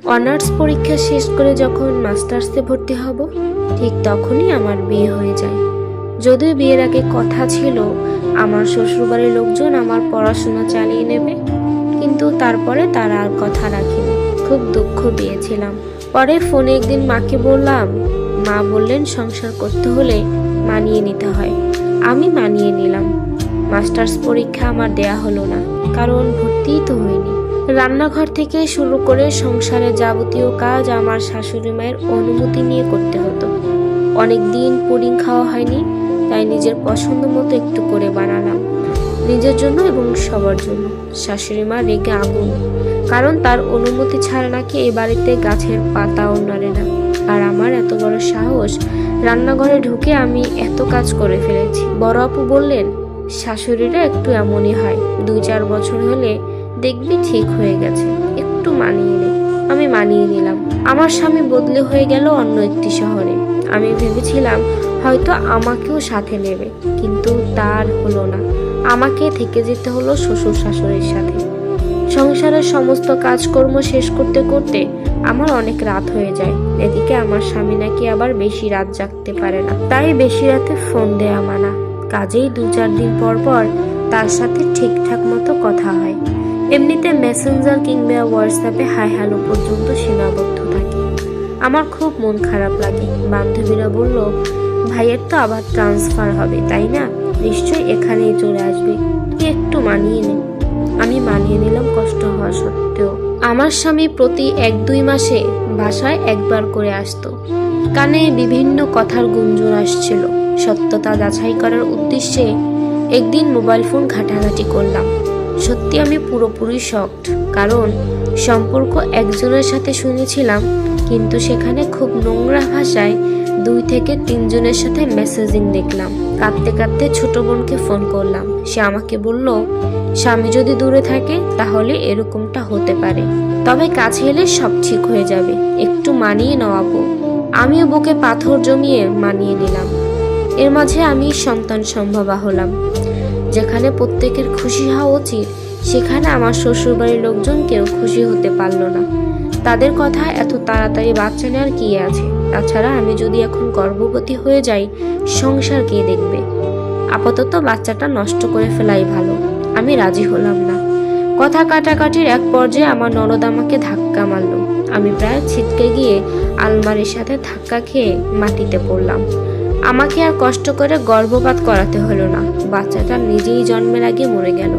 Honours পরীক্ষা শেষ করে যখন মাস্টার্সে ভর্তি হব ঠিক তখনই আমার বিয়ে হয়ে যায়। যদিও বিয়ের আগে কথা ছিল আমার শ্বশুরবাড়ির লোকজন আমার পড়াশোনা চালিয়ে নেবে, কিন্তু তারপরে তারা আর কথা রাখেনি। খুব দুঃখ পেয়েছিলাম। পরে ফোনে একদিন মাকে বললাম, মা বললেন সংসার করতে হলে মানিয়ে নিতে হয়। আমি মানিয়ে নিলাম। মাস্টার্স পরীক্ষা আমার দেয়া হলো না, কারণ ভর্তিই তো হয়নি। রান্নাঘর থেকে শুরু করে সংসারের যাবতীয় কাজ আমার শাশুড়ি মায়ের অনুমতি নিয়ে করতে হতো। অনেক দিন পুডিং খাওয়া হয়নি, তাই নিজের পছন্দ মতো একটু করে বানালাম, নিজের জন্য এবং সবার জন্য। শাশুড়ি মা রেগে আগুন, কারণ তার অনুমতি ছাড়া নাকি এ বাড়িতে গাছের পাতাও নাড়ে না। আর আমার এত বড় সাহস, রান্নাঘরে ঢুকে আমি এত কাজ করে ফেলেছি। বড় আপু বললেন, শাশুড়িরা একটু এমনই হয়, 2-4 বছর হলে দেখবি ঠিক হয়ে গেছে, একটু মানিয়ে নে। আমি মানিয়ে নিলাম। আমার স্বামী বদলে হয়ে গেল অন্য একটি শহরে। আমি ভেবেছিলাম হয়তো আমাকেও সাথে নেবে, কিন্তু তার হলো না। আমাকে থেকে যেতে হলো শ্বশুর শাশুড়ির সাথে। সংসারের সমস্ত কাজকর্ম শেষ করতে করতে আমার অনেক রাত হয়ে যায়। এদিকে আমার স্বামী নাকি আবার বেশি রাত জাগতে পারে না, তাই বেশি রাতে ফোন দেয়া মানা। কাজেই 2-4 দিন পর পর তার সাথে ঠিকঠাক মতো কথা হয়। এমনিতে মেসেঞ্জার কিংবা হোয়াটসঅ্যাপে হাই হ্যালো পর্যন্ত সীমাবদ্ধ থাকে। আমার খুব মন খারাপ লাগে। বান্ধবীরা বলল, ভাইয়ের তো আবার ট্রান্সফার হবে, তাই না? নিশ্চয়ই এখানেই চলে আসবে, তুই একটু মানিয়ে নে। আমি মানিয়ে নিলাম কষ্ট হওয়া সত্ত্বেও। আমার স্বামী প্রতি 1-2 মাসে বাসায় একবার করে আসতো। কানে বিভিন্ন কথার গুঞ্জন আসছিল। সত্যতা যাচাই করার উদ্দেশ্যে একদিন মোবাইল ফোন ঘাটাঘাটি করলাম। সত্যি আমি পুরোপুরি শকড, কারণ সম্পর্ক একজনের সাথে শুনেছিলাম, কিন্তু সেখানে খুব নোংরা ভাষায় 2-3 জনের সাথে মেসেজিং দেখলাম। কাঁদতে কাঁদতে ছোট বোনকে ফোন করলাম। সে আমাকে বলল, স্বামী যদি দূরে থাকে তাহলে এরকমটা হতে পারে, তবে কাছে এলে সব ঠিক হয়ে যাবে, একটু মানিয়ে নাও আপু। আমিও বুকে পাথর জমিয়ে মানিয়ে নিলাম। এর মাঝে আমি সন্তান সম্ভবা হলাম। যেখানে প্রত্যেকের খুশি হওয়া উচিত, সেখানে আমার শ্বশুরবাড়ির লোকজন কেউ খুশি হতে পারল না। তাদের কথা এত তাড়াতাড়ি বাচ্চা নেওয়ার কি আছে? তাছাড়া আমি যদি এখন গর্ভবতী হয়ে যাই, সংসার কে দেখবে? আপাতত বাচ্চাটা নষ্ট করে ফেলাই ভালো। আমি রাজি হলাম না। কথা কাটাকাটির এক পর্যায়ে আমার ননদ আমাকে ধাক্কা মারল। আমি প্রায় ছিটকে গিয়ে আলমারির সাথে ধাক্কা খেয়ে মাটিতে পড়লাম। আমাকে আর কষ্ট করে গর্ভপাত করাতে হলো না। বাচ্চাটা নিজেই জন্মের আগে মরে গেল,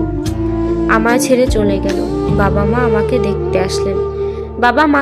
আমায় ছেড়ে চলে গেল। বাবা মা আমাকে দেখতে আসলেন। বাবা মা